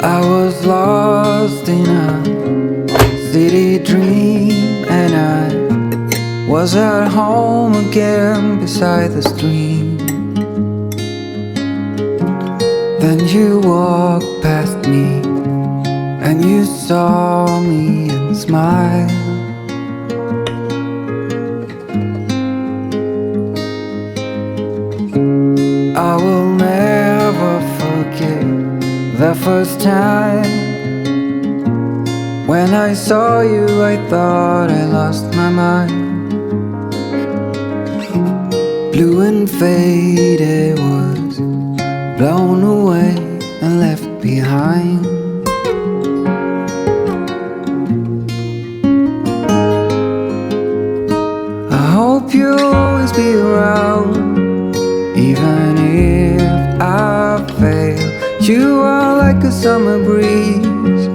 I was lost in a city dream, and I was at home again beside the stream. Then you walked past me, and you saw me and smiled. I will never forget the first time when I saw you. I thought I lost my mind. Blue and faded was blown away and left behind. I hope you'll always be around, even if I fail. You are like a summer breeze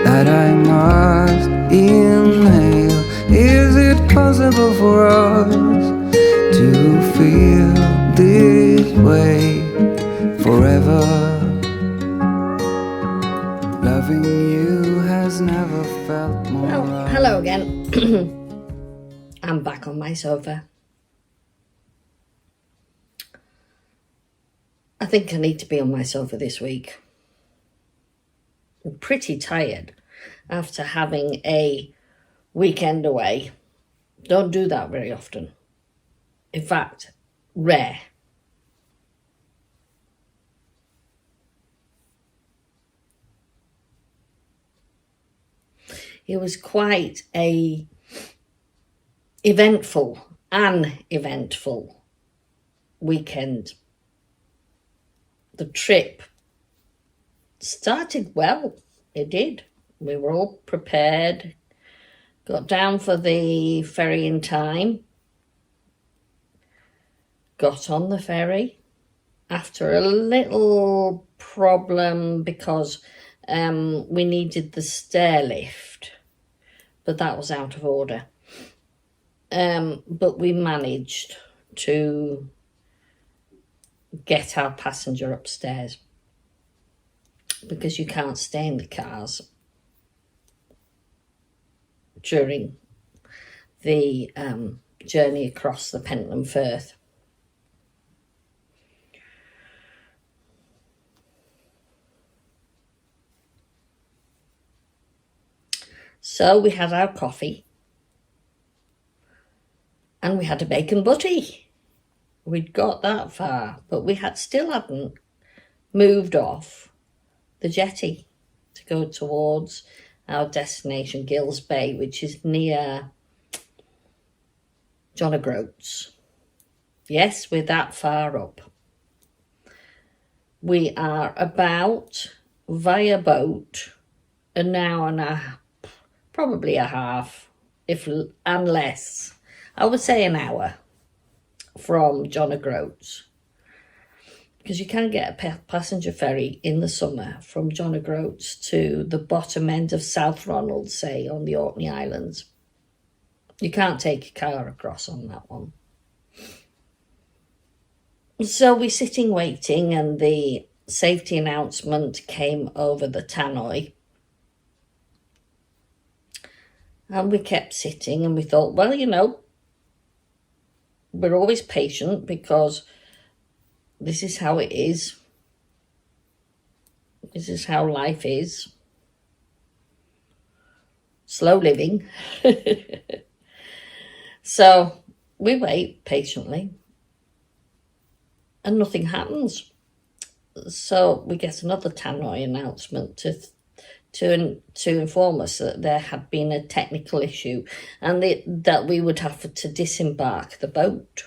that I must inhale. Is it possible for us to feel this way forever? Loving you has never felt more. Well, hello again. I'm back on my sofa. I think I need to be on my sofa this week. I'm pretty tired after having a weekend away. Don't do that very often. In fact, rare. It was quite an eventful weekend. The trip started well. It did. We were all prepared. Got down for the ferry in time. Got on the ferry after a little problem because we needed the stair lift, but that was out of order. But we managed to get our passenger upstairs because you can't stay in the cars during the journey across the Pentalina Firth. So we had our coffee and we had a bacon butty. We'd got that far, but we still hadn't moved off the jetty to go towards our destination, Gills Bay, which is near John O'Groats. Yes, we're that far up. We are about, via boat, an hour and probably a half, and less. I would say an hour from John O'Groats, because you can get a passenger ferry in the summer from John O'Groats to the bottom end of South Ronald, say, on the Orkney Islands. You can't take a car across on that one. So we're sitting waiting, and the safety announcement came over the tannoy. And we kept sitting, and we thought, well, you know, we're always patient because this is how it is. This is how life is. Slow living. So we wait patiently and nothing happens. So we get another tannoy announcement to inform us that there had been a technical issue and that we would have to disembark the boat.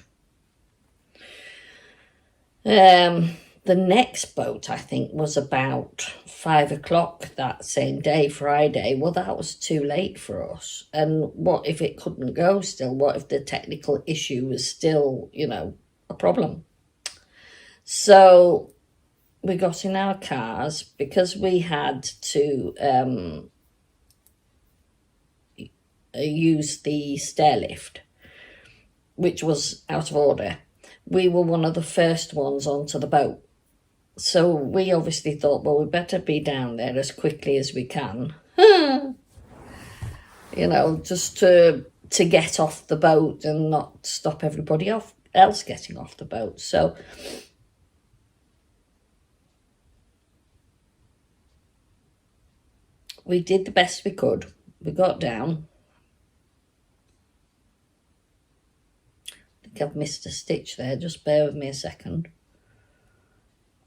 The next boat, I think, was about 5 o'clock that same day, Friday. Well, that was too late for us. And what if it couldn't go still? What if the technical issue was still, you know, a problem? So we got in our cars because we had to use the stair lift, which was out of order. We were one of the first ones onto the boat. So we obviously thought, well, we better be down there as quickly as we can. You know, just to get off the boat and not stop everybody else getting off the boat. So we did the best we could. We got down. I think I've missed a stitch there. Just bear with me a second.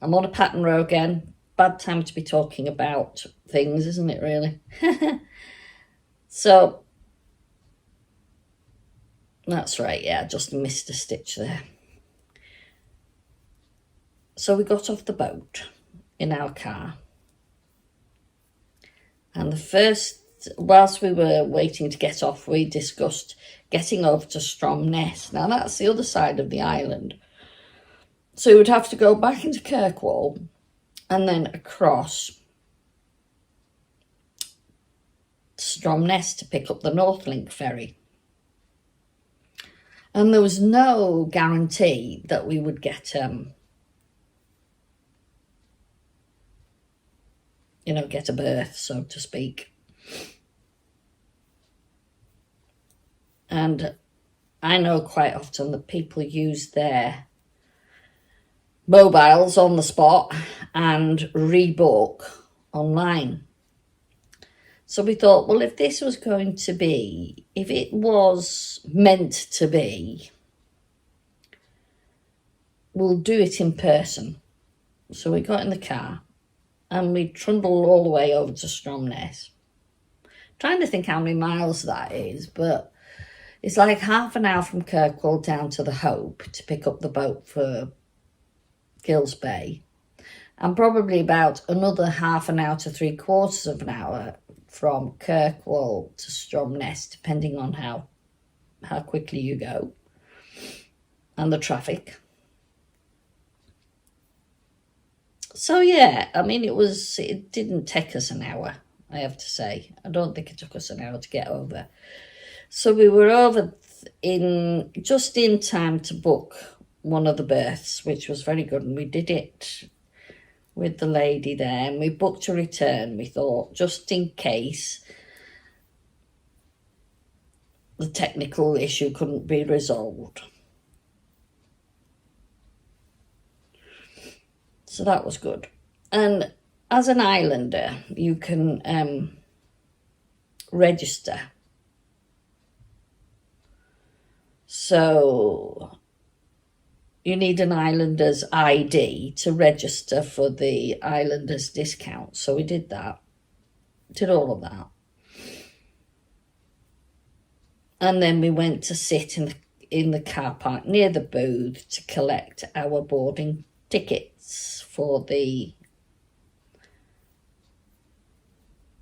I'm on a pattern row again. Bad time to be talking about things, isn't it, really? So, that's right, yeah, just missed a stitch there. So we got off the boat in our car. And the first, whilst we were waiting to get off, we discussed getting over to Stromness. Now, that's the other side of the island. So we would have to go back into Kirkwall and then across Stromness to pick up the Northlink ferry. And there was no guarantee that we would get, get a berth, so to speak. And I know quite often that people use their mobiles on the spot and rebook online. So we thought, well, if this was going to be, if it was meant to be, we'll do it in person. So we got in the car and we trundled all the way over to Stromness. Trying to think how many miles that is, but it's like half an hour from Kirkwall down to the Hope to pick up the boat for Gills Bay, and probably about another half an hour to 3/4 of an hour from Kirkwall to Stromness, depending on how quickly you go and the traffic. So yeah, I mean, it didn't take us an hour, I have to say. I don't think it took us an hour to get over. So we were over just in time to book one of the berths, which was very good, and we did it with the lady there, and we booked a return, we thought, just in case the technical issue couldn't be resolved. So that was good. And as an islander, you can register. So you need an islander's ID to register for the islander's discount. So we did that, did all of that. And then we went to sit in the car park near the booth to collect our boarding tickets for the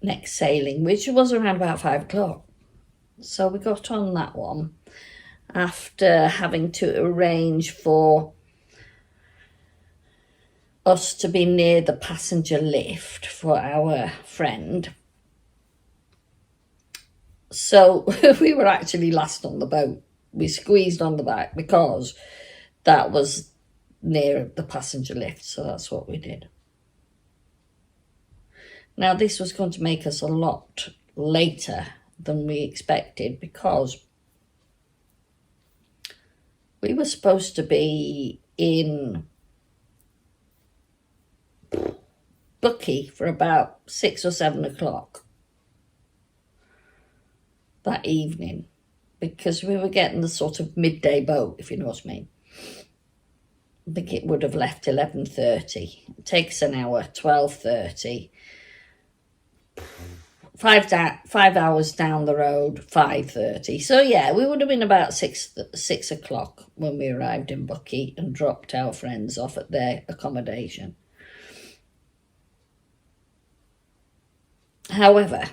next sailing, which was around about 5 o'clock. So we got on that one after having to arrange for us to be near the passenger lift for our friend. So we were actually last on the boat. We squeezed on the back because that was near the passenger lift, so that's what we did. Now, this was going to make us a lot later than we expected because we were supposed to be in Bucky for about 6 or 7 o'clock that evening, because we were getting the sort of midday boat, if you know what I mean. I think it would have left 11:30. It takes an hour, 12:30. 5 hours down the road, 5:30. So yeah, we would have been about 6 o'clock when we arrived in Bucky and dropped our friends off at their accommodation. However,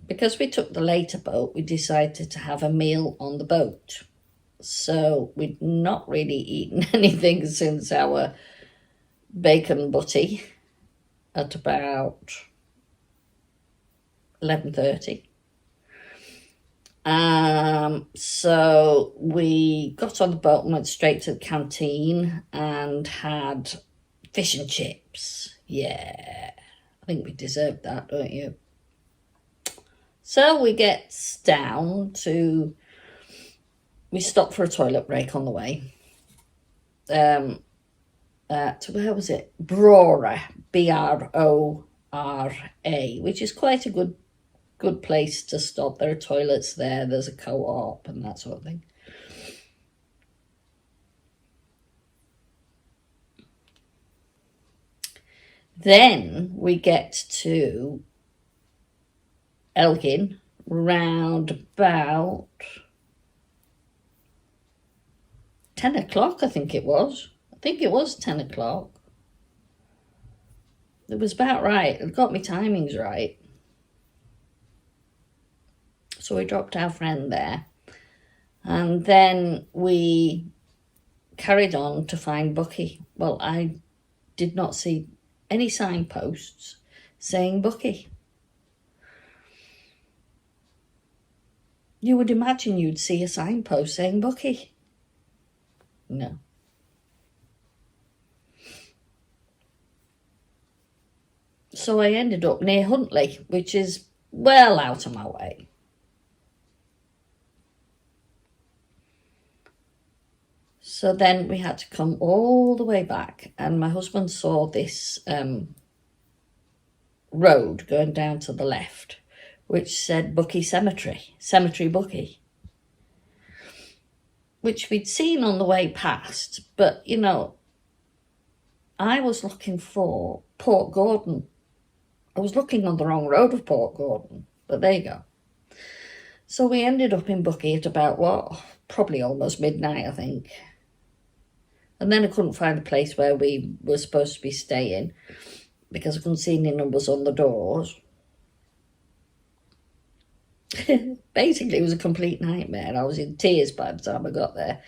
because we took the later boat, we decided to have a meal on the boat. So we'd not really eaten anything since our bacon butty at about 11:30. So we got on the boat and went straight to the canteen and had Fish and chips. Yeah. I think we deserve that, don't you? So we get down to... We stop for a toilet break on the way. Where was it? Brora. Brora, which is quite a good place to stop. There are toilets there. There's a co-op and that sort of thing. Then we get to Elgin round about 10 o'clock, I think it was. I think it was 10 o'clock. It was about right. It got me timings right. So we dropped our friend there. And then we carried on to find Bucky. Well, I did not see any signposts saying Bucky. You would imagine you'd see a signpost saying Bucky. No. So I ended up near Huntley, which is well out of my way. So then we had to come all the way back, and my husband saw this road going down to the left, which said Bucky Cemetery, Cemetery Bucky, which we'd seen on the way past, but, you know, I was looking for Port Gordon. I was looking on the wrong road of Port Gordon, but there you go. So we ended up in Bucky at about, probably almost midnight, I think. And then I couldn't find the place where we were supposed to be staying because I couldn't see any numbers on the doors. Basically, it was a complete nightmare. I was in tears by the time I got there.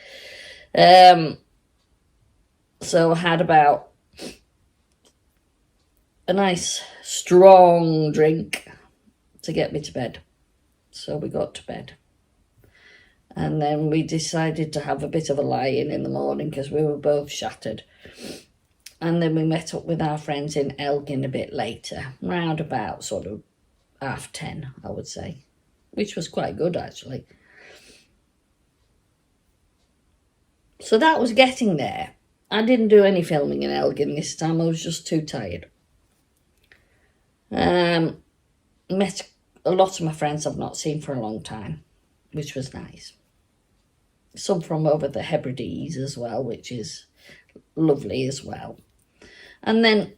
So I had about a nice strong drink to get me to bed. So we got to bed. And then we decided to have a bit of a lie-in the morning because we were both shattered. And then we met up with our friends in Elgin a bit later, round about sort of 10:30, I would say, which was quite good, actually. So that was getting there. I didn't do any filming in Elgin this time. I was just too tired. Met a lot of my friends I've not seen for a long time, which was nice. Some from over the Hebrides as well, which is lovely as well. And then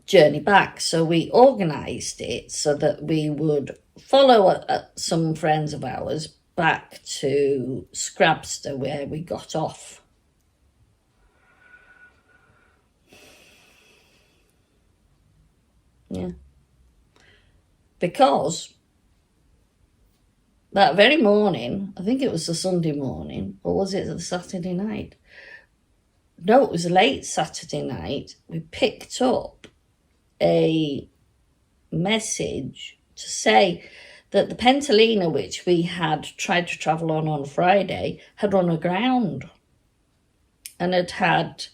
journey back. So we organised it so that we would follow some friends of ours back to Scrabster where we got off. Yeah. Because that very morning, I think it was the Sunday morning, or was it the Saturday night? No, it was a late Saturday night. We picked up a message to say that the Pentalina, which we had tried to travel on Friday, had run aground and had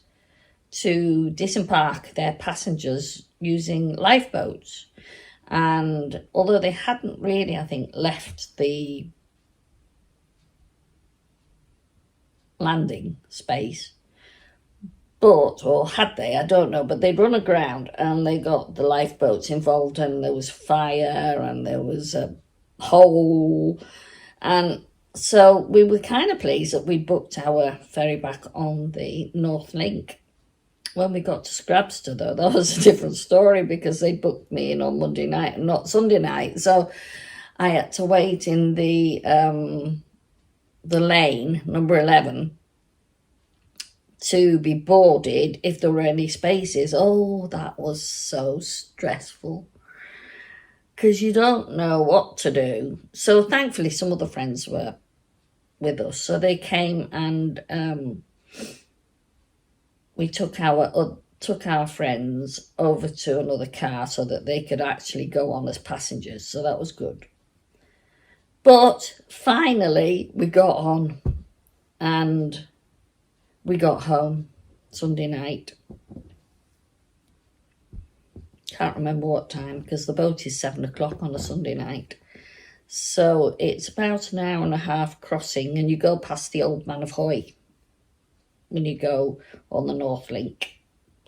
to disembark their passengers using lifeboats. And although they hadn't really, I think, left the landing space, or had they, I don't know, but they'd run aground and they got the lifeboats involved, and there was fire and there was a hole. And so we were kind of pleased that we booked our ferry back on the North Link. When we got to Scrabster, though, that was a different story because they booked me in on Monday night and not Sunday night. So I had to wait in the lane, number 11, to be boarded if there were any spaces. Oh, that was so stressful because you don't know what to do. So thankfully, some of the friends were with us. So they came and... we took our friends over to another car so that they could actually go on as passengers. So that was good. But finally, we got on and we got home. Sunday night. Can't remember what time because the boat is 7 o'clock on a Sunday night. So it's about an hour and a half crossing, and you go past the Old Man of Hoy when you go on the North Link.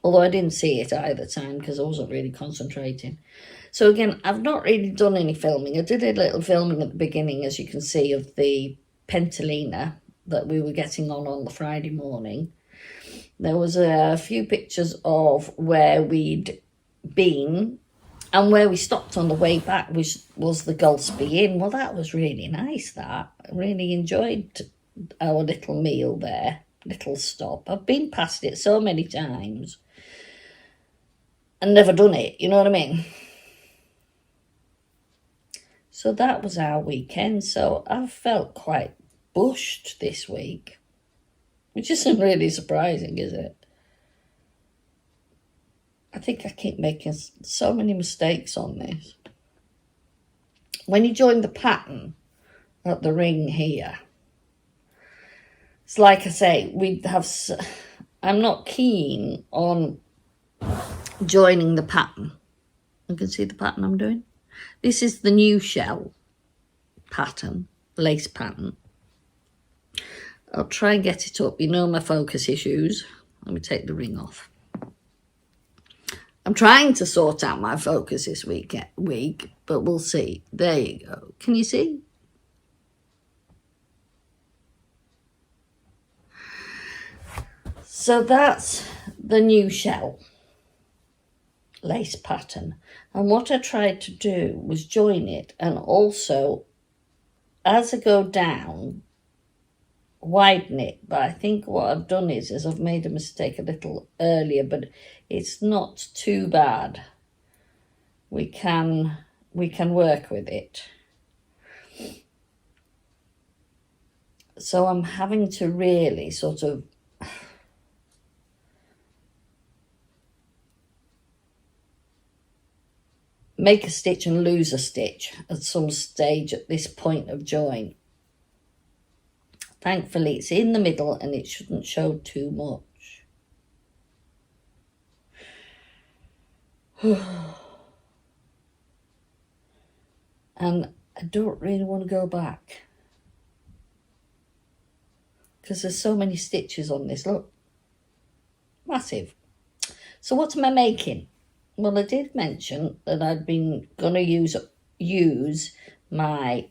Although I didn't see it either time because I wasn't really concentrating. So again, I've not really done any filming. I did a little filming at the beginning, as you can see, of the Pentalina that we were getting on the Friday morning. There was a few pictures of where we'd been, and where we stopped on the way back was the Gulsby Inn. Well, that was really nice, that. I really enjoyed our little meal there, little stop. I've been past it so many times and never done it, you know what I mean? So that was our weekend. So I've felt quite bushed this week, which isn't really surprising, is it? I think I keep making so many mistakes on this. When you join the pattern at the ring here, it's like I say, I'm not keen on joining the pattern. You can see the pattern I'm doing. This is the new shell pattern, lace pattern. I'll try and get it up. You know my focus issues. Let me take the ring off. I'm trying to sort out my focus this week, but we'll see. There you go. Can you see? So that's the new shell lace pattern. And what I tried to do was join it, and also, as I go down, widen it. But I think what I've done is I've made a mistake a little earlier, but it's not too bad. We can work with it. So I'm having to really sort of make a stitch and lose a stitch at some stage at this point of join. Thankfully, it's in the middle and it shouldn't show too much. And I don't really want to go back because there's so many stitches on this. Look, massive. So what am I making? Well, I did mention that I'd been going to use my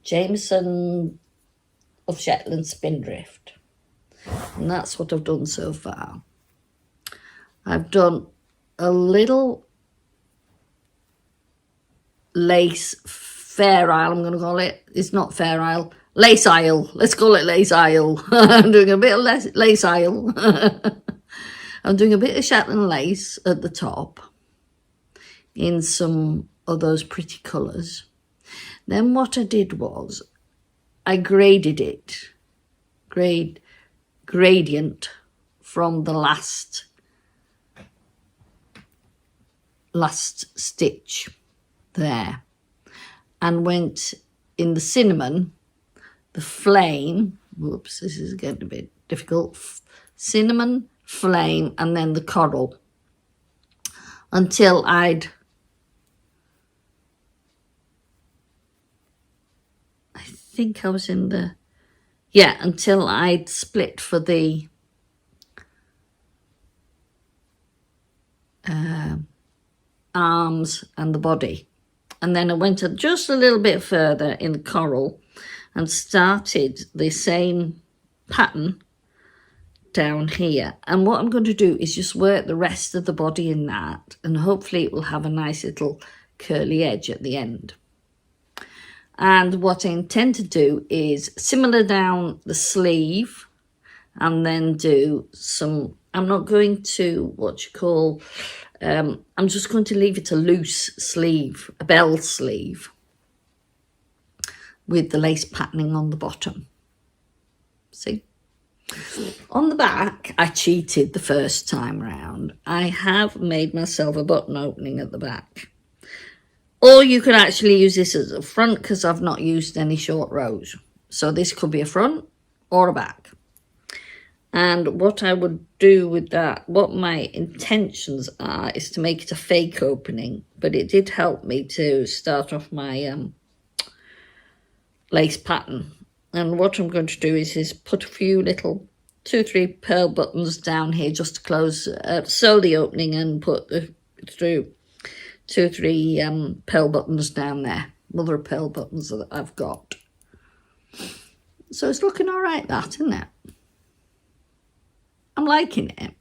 Jamieson of Shetland Spindrift. And that's what I've done so far. I've done a little lace fair isle, I'm going to call it. It's not fair isle. Lace isle. Let's call it lace isle. I'm doing a bit of lace isle. I'm doing a bit of Shetland lace at the top in some of those pretty colours. Then what I did was I graded it, gradient from the last stitch there, and went in the cinnamon, the flame, whoops, this is getting a bit difficult, cinnamon, flame, and then the coral, until I think I was in the, until I'd split for the arms and the body. And then I went just a little bit further in the coral and started the same pattern down here. And what I'm going to do is just work the rest of the body in that, and hopefully it will have a nice little curly edge at the end. And what I intend to do is similar down the sleeve, and then do some, I'm not going to, I'm just going to leave it a loose sleeve, a bell sleeve, with the lace patterning on the bottom. See? On the back, I cheated the first time round. I have made myself a button opening at the back. Or you could actually use this as a front, because I've not used any short rows. So this could be a front or a back. And what I would do with that, what my intentions are, is to make it a fake opening. But it did help me to start off my lace pattern. And what I'm going to do is put a few little 2-3 pearl buttons down here just to close, sew the opening and put through 2-3 pearl buttons down there. Mother of pearl buttons that I've got. So it's looking all right, that, isn't it? I'm liking it.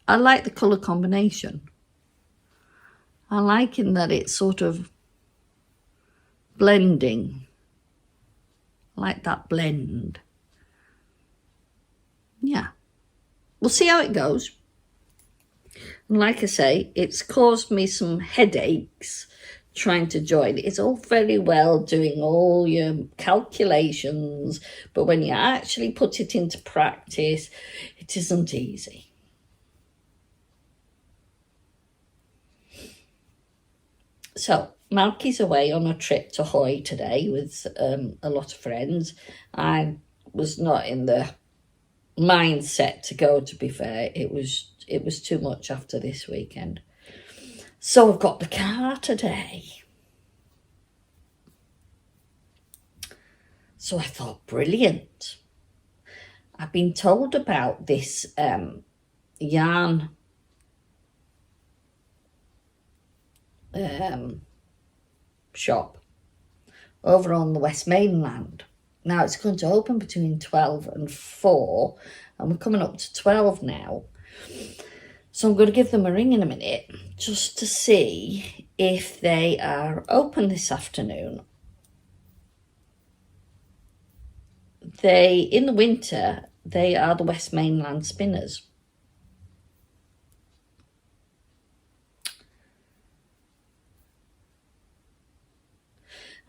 I like the colour combination. I liking that it's sort of blending. I like that blend. Yeah. We'll see how it goes. And like I say, it's caused me some headaches trying to join. It's all very well doing all your calculations, but when you actually put it into practice, it isn't easy. So Malky's away on a trip to Hoy today with a lot of friends. I was not in the mindset to go, to be fair. It was too much after this weekend. So I've got the car today. So I thought, brilliant. I've been told about this yarn shop over on the West Mainland. Now it's going to open between 12 and 4, and we're coming up to 12 now. So I'm going to give them a ring in a minute just to see if they are open this afternoon. In the winter, they are the West Mainland spinners.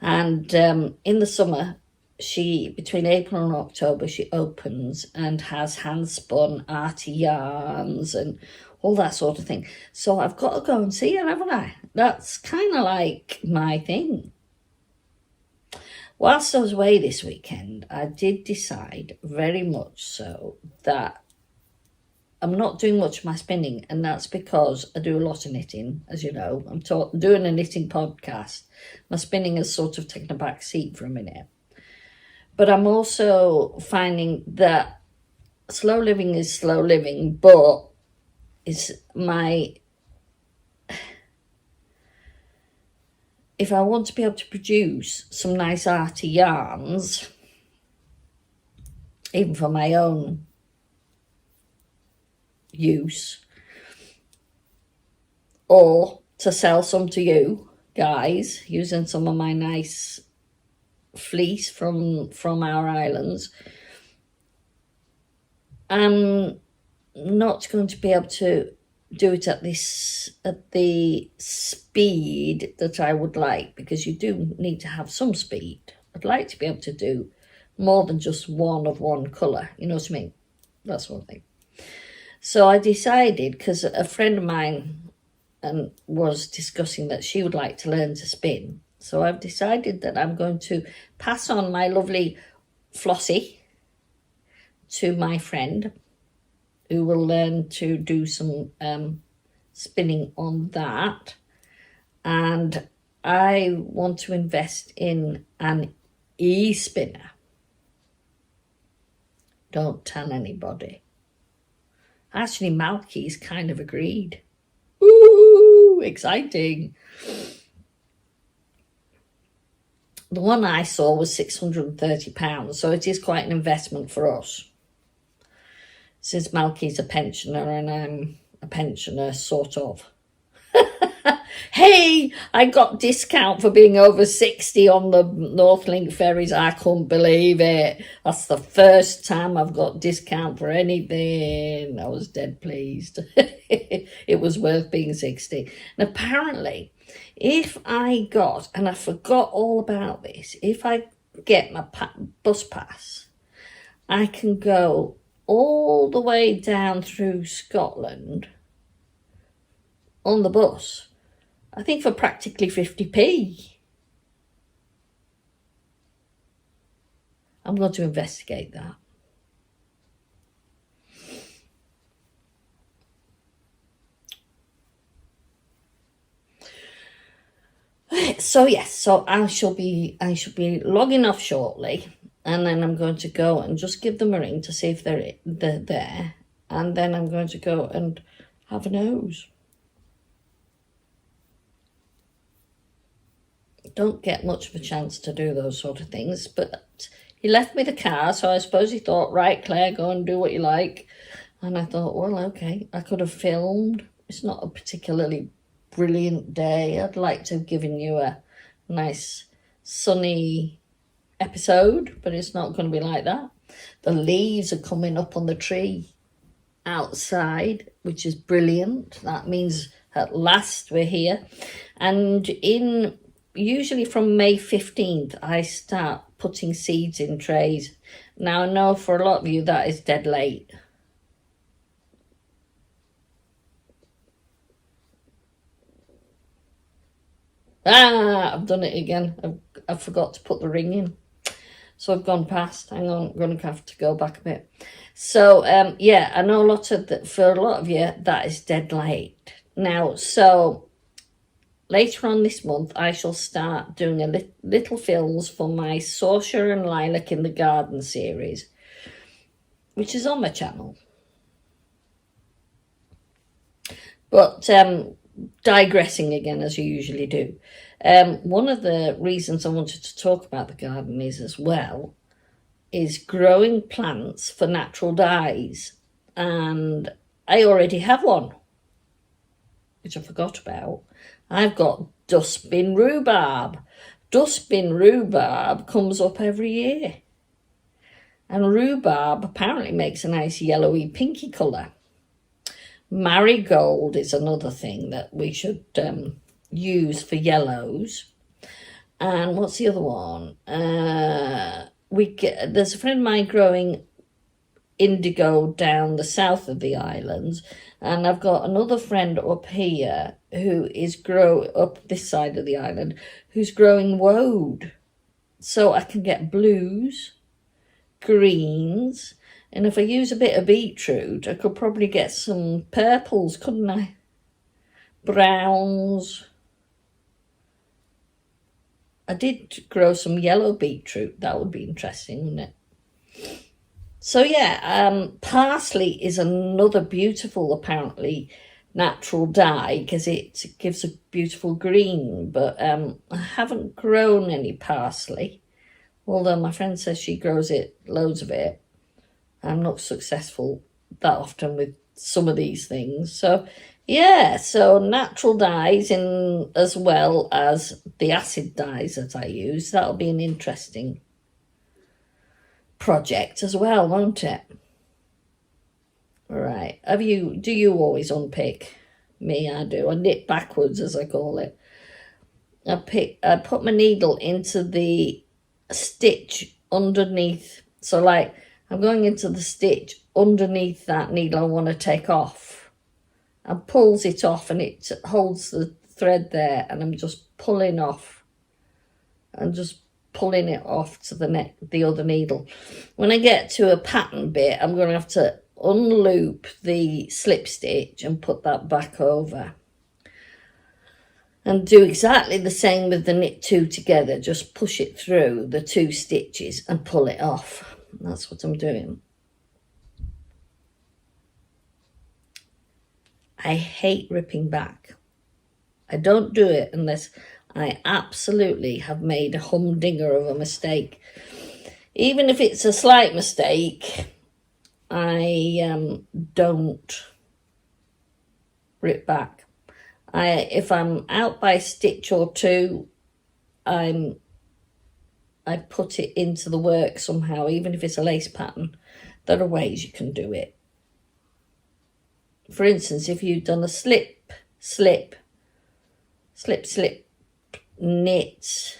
And in the summer, between April and October, she opens and has hand-spun arty yarns and all that sort of thing. So I've got to go and see her, haven't I? That's kind of like my thing. Whilst I was away this weekend, I did decide very much so that I'm not doing much of my spinning, and that's because I do a lot of knitting, as you know. I'm doing a knitting podcast. My spinning has sort of taken a back seat for a minute. But I'm also finding that slow living is slow living, but if I want to be able to produce some nice arty yarns, even for my own use, or to sell some to you guys using some of my nice fleece from our islands, I'm not going to be able to do it at the speed that I would like, because you do need to have some speed. I'd like to be able to do more than just one colour, you know what I mean? That's one thing. So I decided, because a friend of mine was discussing that she would like to learn to spin, so I've decided that I'm going to pass on my lovely Flossie to my friend, who will learn to do some spinning on that. And I want to invest in an e-spinner. Don't tell anybody. Actually, Malky's kind of agreed. Ooh, exciting. The one I saw was £630, so it is quite an investment for us. Since Malky's a pensioner and I'm a pensioner, sort of. Hey, I got discount for being over 60 on the Northlink ferries. I couldn't believe it. That's the first time I've got discount for anything. I was dead pleased. It was worth being 60. And apparently, if I got, and I forgot all about this, if I get my bus pass, I can go all the way down through Scotland on the bus, I think for practically 50p. I'm going to investigate that. So yes, so I shall be logging off shortly, and then I'm going to go and just give them a ring to see if they're there, and then I'm going to go and have a nose. Don't get much of a chance to do those sort of things, but he left me the car, so I suppose he thought, right, Claire, go and do what you like. And I thought, well, okay, I could have filmed. It's not a particularly brilliant day. I'd like to have given you a nice sunny episode, but it's not going to be like that. The leaves are coming up on the tree outside, which is brilliant. That means at last we're here. And usually from May 15th, I start putting seeds in trays. Now, I know for a lot of you that is dead late. I've done it again. I forgot to put the ring in. So I've gone past. Hang on, I'm going to have to go back a bit. So, yeah, I know for a lot of you, that is dead late. Now, so later on this month, I shall start doing a little fills for my Sorcha and Lilac in the Garden series, which is on my channel. But digressing again, as you usually do. One of the reasons I wanted to talk about the garden is growing plants for natural dyes. And I already have one, which I forgot about. I've got dustbin rhubarb. Dustbin rhubarb comes up every year. And rhubarb apparently makes a nice yellowy pinky colour. Marigold is another thing that we should use for yellows. And what's the other one? There's a friend of mine growing indigo down the south of the islands, and I've got another friend up here who is up this side of the island who's growing woad. So I can get blues, greens, and if I use a bit of beetroot, I could probably get some purples, couldn't I? Browns. I did grow some yellow beetroot. That would be interesting, wouldn't it? So yeah, parsley is another beautiful, apparently, natural dye because it gives a beautiful green. But I haven't grown any parsley, although my friend says she grows loads of it. I'm not successful that often with some of these things. So, yeah, so natural dyes as well as the acid dyes that I use. That'll be an interesting project as well, won't it? Right. Do you always unpick? Me, I do. I knit backwards, as I call it. I put my needle into the stitch underneath. So, like, I'm going into the stitch underneath that needle I want to take off, and pulls it off, and it holds the thread there, and I'm just pulling off and just pulling it off to the other needle. When I get to a pattern bit, I'm going to have to unloop the slip stitch and put that back over. And do exactly the same with the knit two together. Just push it through the two stitches and pull it off. That's what I'm doing. I hate ripping back. I don't do it unless I absolutely have made a humdinger of a mistake. Even if it's a slight mistake, I don't rip back. If I'm out by a stitch or two, I put it into the work somehow, even if it's a lace pattern. There are ways you can do it. For instance, if you've done a slip, knit.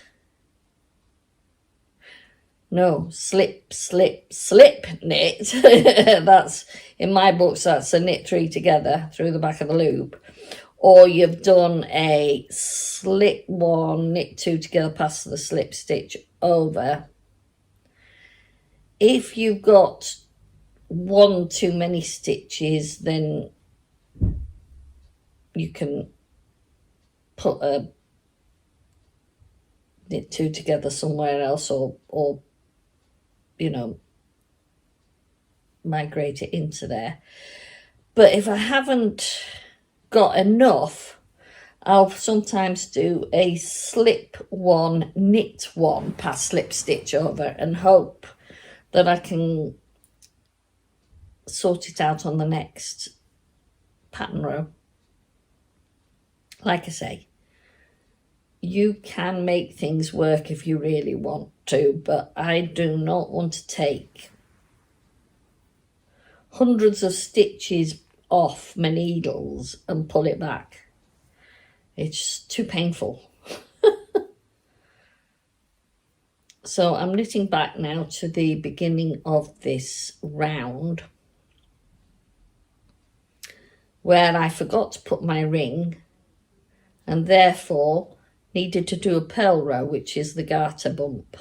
No, slip, knit. That's, in my books, that's a knit three together through the back of the loop. Or you've done a slip one, knit two together past the slip stitch over. If you've got one too many stitches, then you can put a knit two together somewhere else, or you know, migrate it into there. But if I haven't got enough, I'll sometimes do a slip one, knit one, pass slip stitch over, and hope that I can sort it out on the next pattern row. Like I say, you can make things work if you really want to, but I do not want to take hundreds of stitches off my needles and pull it back. It's too painful. So I'm knitting back now to the beginning of this round, where I forgot to put my ring and therefore needed to do a purl row, which is the garter bump.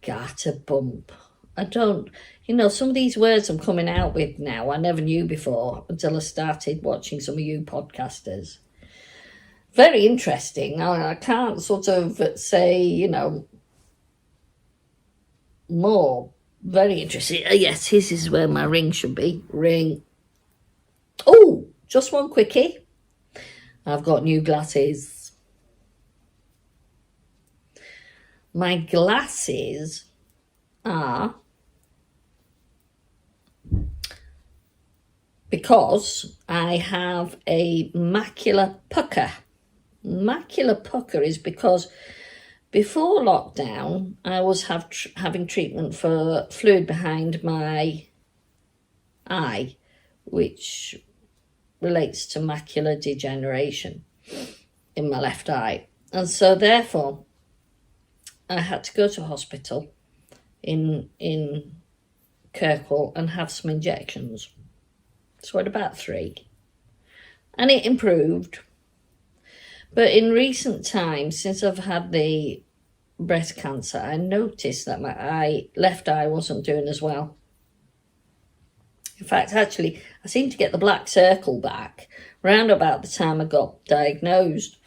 Garter bump. I don't, you know, some of these words I'm coming out with now, I never knew before until I started watching some of you podcasters. Very interesting. I can't sort of say, you know, more. Very interesting. Yes, this is where my ring should be. Ring. Oh, just one quickie. I've got new glasses. My glasses are, because I have a macular pucker. Macular pucker is because before lockdown, I was having treatment for fluid behind my eye, which relates to macular degeneration in my left eye. And so therefore, I had to go to hospital in Kirkwall and have some injections. So I had about 3. And it improved. But in recent times, since I've had the breast cancer, I noticed that my left eye wasn't doing as well. In fact, actually, I seemed to get the black circle back round about the time I got diagnosed.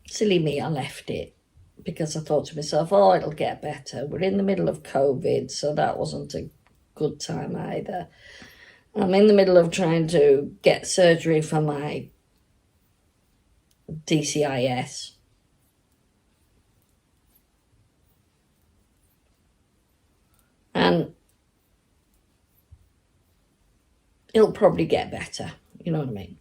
Silly me, I left it because I thought to myself, oh, it'll get better. We're in the middle of COVID, so that wasn't a good time either. I'm in the middle of trying to get surgery for my DCIS. And it'll probably get better, you know what I mean?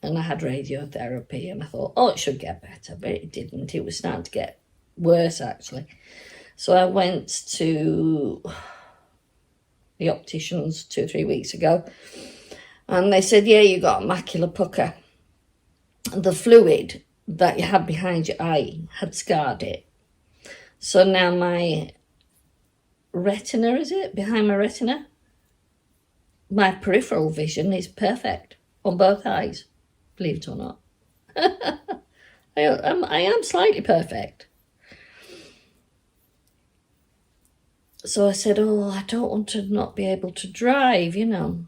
And I had radiotherapy and I thought, oh, it should get better, but it didn't. It was starting to get worse, actually. So I went to the opticians 2 or 3 weeks ago, and they said, yeah, you got a macular pucker. The fluid that you had behind your eye had scarred it. So now my retina, is it? Behind my retina? My peripheral vision is perfect on both eyes, believe it or not. I am slightly perfect. So I said, oh, I don't want to not be able to drive, you know.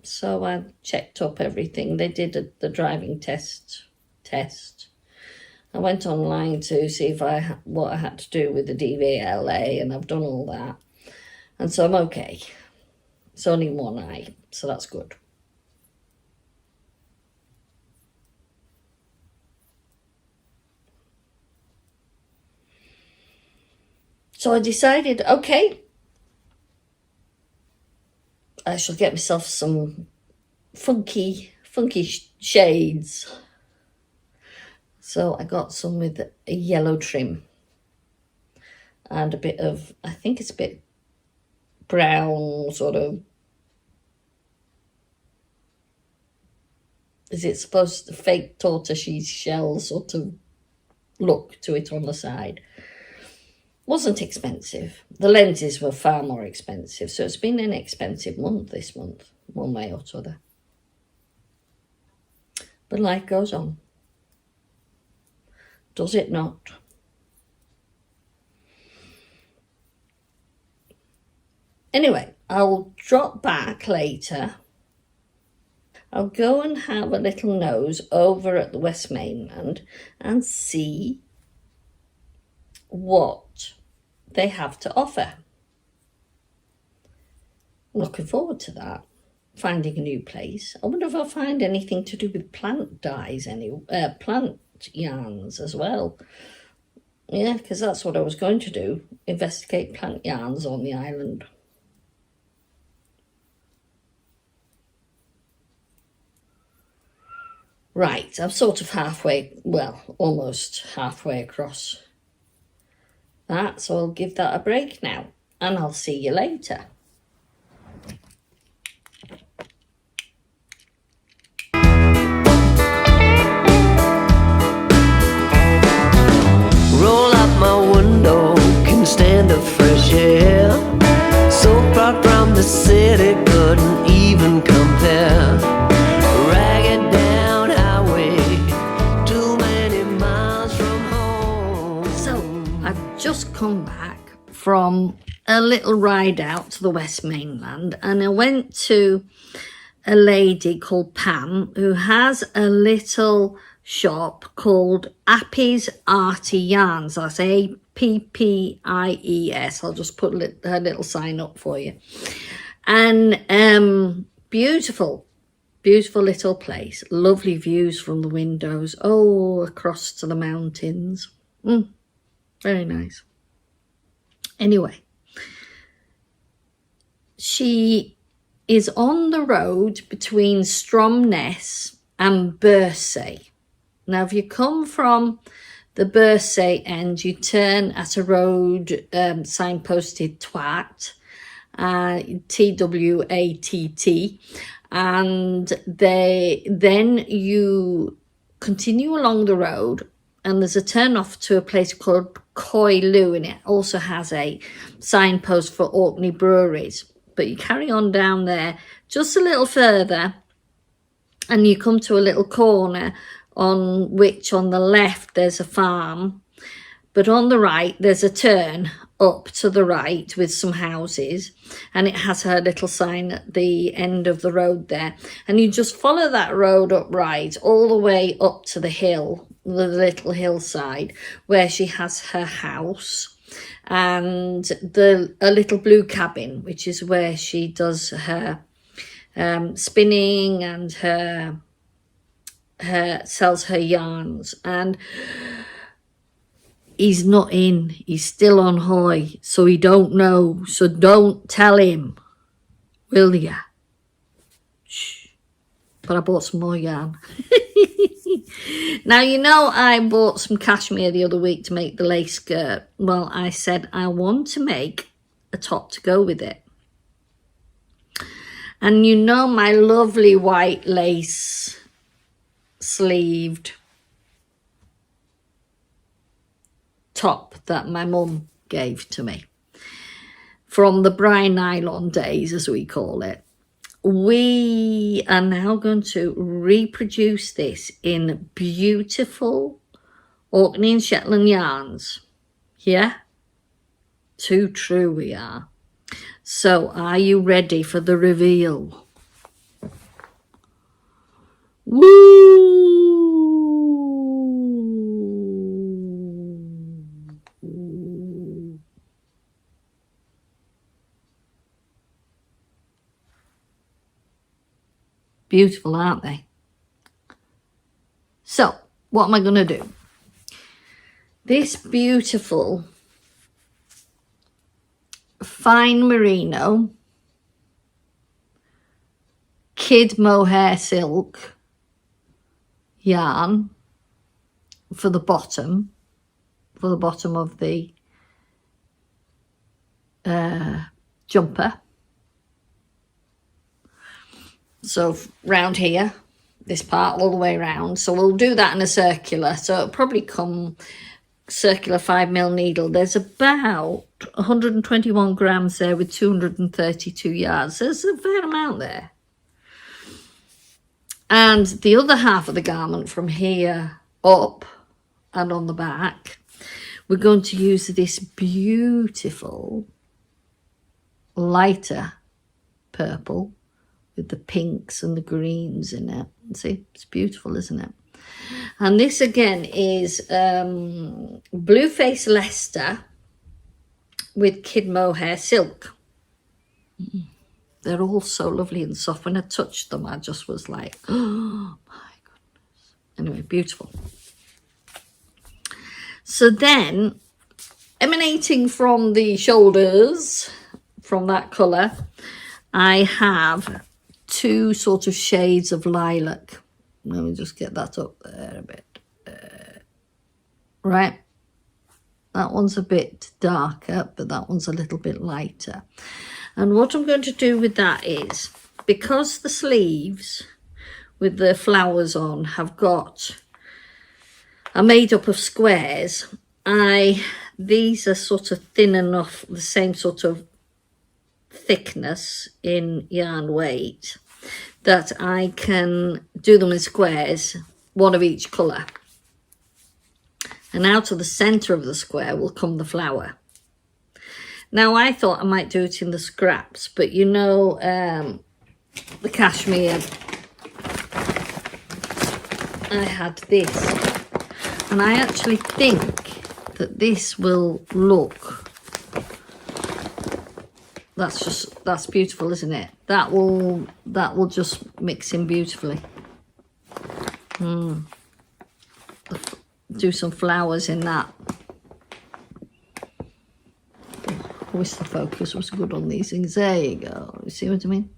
So I checked up everything. They did the driving test. I went online to see if what I had to do with the DVLA, and I've done all that. And so I'm okay. It's only one eye, so that's good. So I decided, okay, I shall get myself some funky shades. So I got some with a yellow trim and a bit of, I think it's a bit brown, sort of. Is it supposed to fake tortoise shell sort of look to it on the side? Wasn't expensive. The lenses were far more expensive, so it's been an expensive month this month, one way or other. But life goes on. Does it not? Anyway, I'll drop back later I'll go and have a little nose over at the West Mainland and see what they have to offer. I'm looking forward to that. Finding a new place. I wonder if I'll find anything to do with plant dyes, plant yarns as well. Yeah, because that's what I was going to do. Investigate plant yarns on the island. Right, I'm sort of halfway, well, almost halfway across that, so I'll give that a break now, and I'll see you later. Roll out my window, can stand the fresh air. So far from the city, couldn't even compare. Ragged down highway, too many miles from home. So, I've just come back from a little ride out to the West Mainland, and I went to a lady called Pam who has a little shop called Appy's Arty Yarns. That's APPIES. I'll just put her little sign up for you. And beautiful little place. Lovely views from the windows. Oh, across to the mountains. Very nice. Anyway, she is on the road between Stromness and Bursey. Now, if you come from the Bursey end, you turn at a road signposted TWAT, TWATT, and then you continue along the road, and there's a turn off to a place called Coyloo, and it also has a signpost for Orkney breweries. But you carry on down there just a little further, and you come to a little corner on which on the left there's a farm, but on the right there's a turn up to the right with some houses, and it has her little sign at the end of the road there, and you just follow that road up right all the way up to the hill, the little hillside where she has her house and a little blue cabin, which is where she does her spinning and her sells her yarns. And he's not in, he's still on high, so he don't know, so don't tell him, will ya? Shh. But I bought some more yarn. Now, you know, I bought some cashmere the other week to make the lace skirt. Well, I said I want to make a top to go with it. And you know my lovely white lace sleeved top that my mum gave to me from the brine nylon days, as we call it. We are now going to reproduce this in beautiful Orkney and Shetland yarns. Yeah? Too true we are. So, are you ready for the reveal? Woo! Beautiful, aren't they? So, what am I going to do? This beautiful fine merino kid mohair silk yarn for the bottom of the jumper. So round here, this part all the way around. So we'll do that in a circular. So it'll probably come circular 5mm needle. There's about 121 grams there with 232 yards. There's a fair amount there. And the other half of the garment from here up and on the back, we're going to use this beautiful lighter purple with the pinks and the greens in it. See, it's beautiful, isn't it? And this again is Blueface Leicester with Kid Mohair Silk. They're all so lovely and soft. When I touched them, I just was like, oh my goodness. Anyway, beautiful. So then, emanating from the shoulders, from that colour, I have 2 sort of shades of lilac. Let me just get that up there a bit. Right. That one's a bit darker, but that one's a little bit lighter. And what I'm going to do with that is, because the sleeves with the flowers on are made up of squares, these are sort of thin enough, the same sort of thickness in yarn weight, that I can do them in squares, one of each colour. And out of the centre of the square will come the flower. Now, I thought I might do it in the scraps, but you know, the cashmere, I had this. And I actually think that this will look, that's beautiful, isn't it? That will just mix in beautifully. Do some flowers in that. I wish the focus was good on these things. There you go. You see what I mean?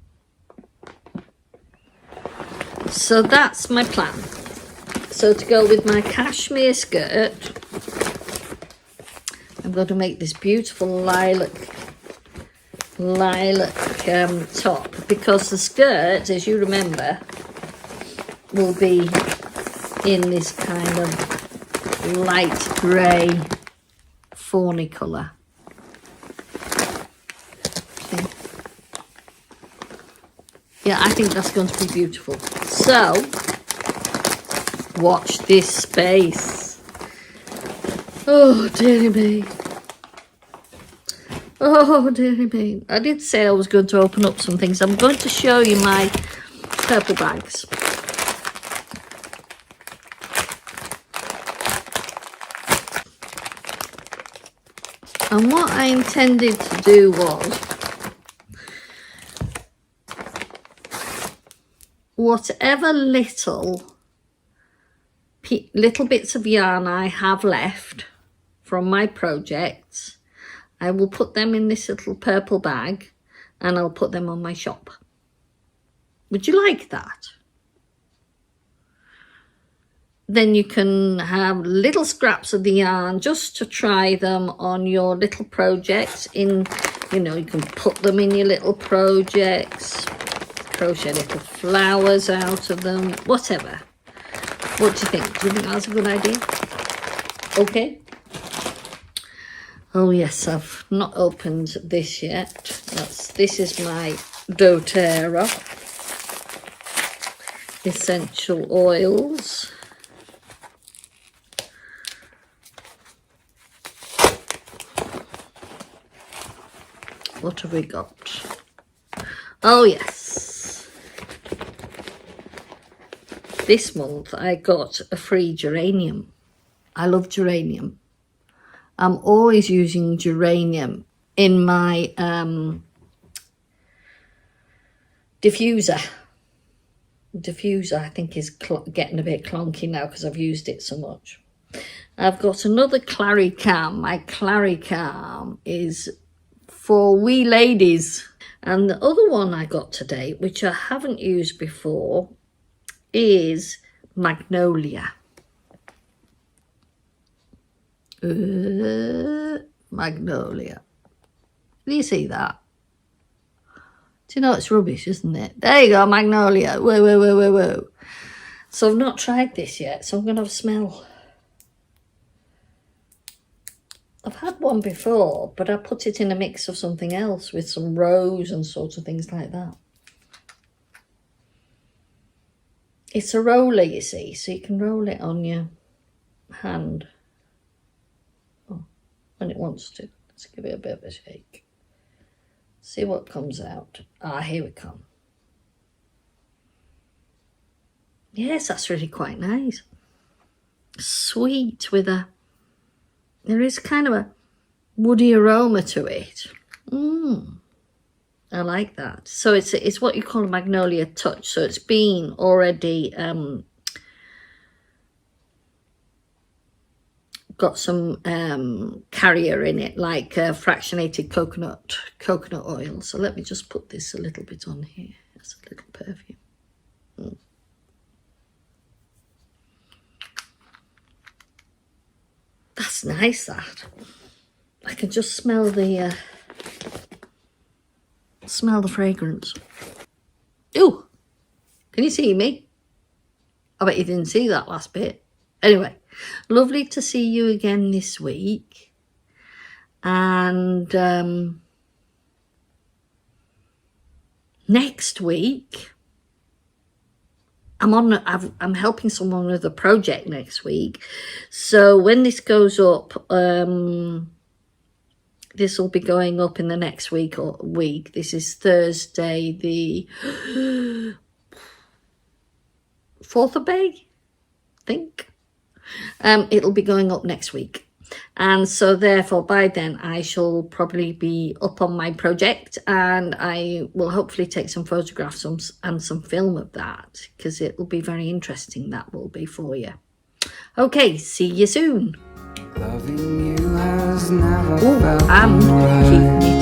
So that's my plan. So to go with my cashmere skirt, I'm going to make this beautiful lilac top, because the skirt, as you remember, will be in this kind of light grey fawny colour. Yeah, I think that's going to be beautiful. So, watch this space. Oh, dearie me. Oh, dearie me. I did say I was going to open up some things. I'm going to show you my purple bags. And what I intended to do was, whatever little bits of yarn I have left from my projects, I will put them in this little purple bag and I'll put them on my shop. Would you like that? Then you can have little scraps of the yarn just to try them on your little projects. You can put them in your little projects, crochet little flowers out of them, whatever. What do you think? Do you think that's a good idea? Okay. Oh yes, I've not opened this yet. This is my doTERRA essential oils. What have we got? Oh yes. This month I got a free geranium. I love geranium. I'm always using geranium in my diffuser. Diffuser, I think, is getting a bit clunky now because I've used it so much. I've got another Claricam. My Claricam is for wee ladies. And the other one I got today, which I haven't used before, is Magnolia. Magnolia. Do you see that? Do you know it's rubbish, isn't it? There you go, Magnolia. Whoa, whoa, whoa, whoa, whoa. So I've not tried this yet, so I'm going to have a smell. I've had one before, but I put it in a mix of something else with some rose and sort of things like that. It's a roller, you see, so you can roll it on your hand. Oh, when it wants to. Let's give it a bit of a shake. See what comes out. Ah, here we come. Yes, that's really quite nice. Sweet with there is kind of a woody aroma to it. I like that. So it's what you call a magnolia touch. So it's been already got some carrier in it, like fractionated coconut oil. So let me just put this a little bit on here. That's a little perfume. That's nice, that. I can just smell the fragrance. Ooh, can you see me? I bet you didn't see that last bit. Anyway, lovely to see you again this week. And next week, I'm helping someone with a project next week. So when this goes up, this will be going up in the next week. This is Thursday, the 4th of May, I think. It'll be going up next week. And so therefore by then I shall probably be up on my project, and I will hopefully take some photographs and some film of that, because it will be very interesting. That will be for you. Okay, see you soon. Loving you has never felt And right. keep me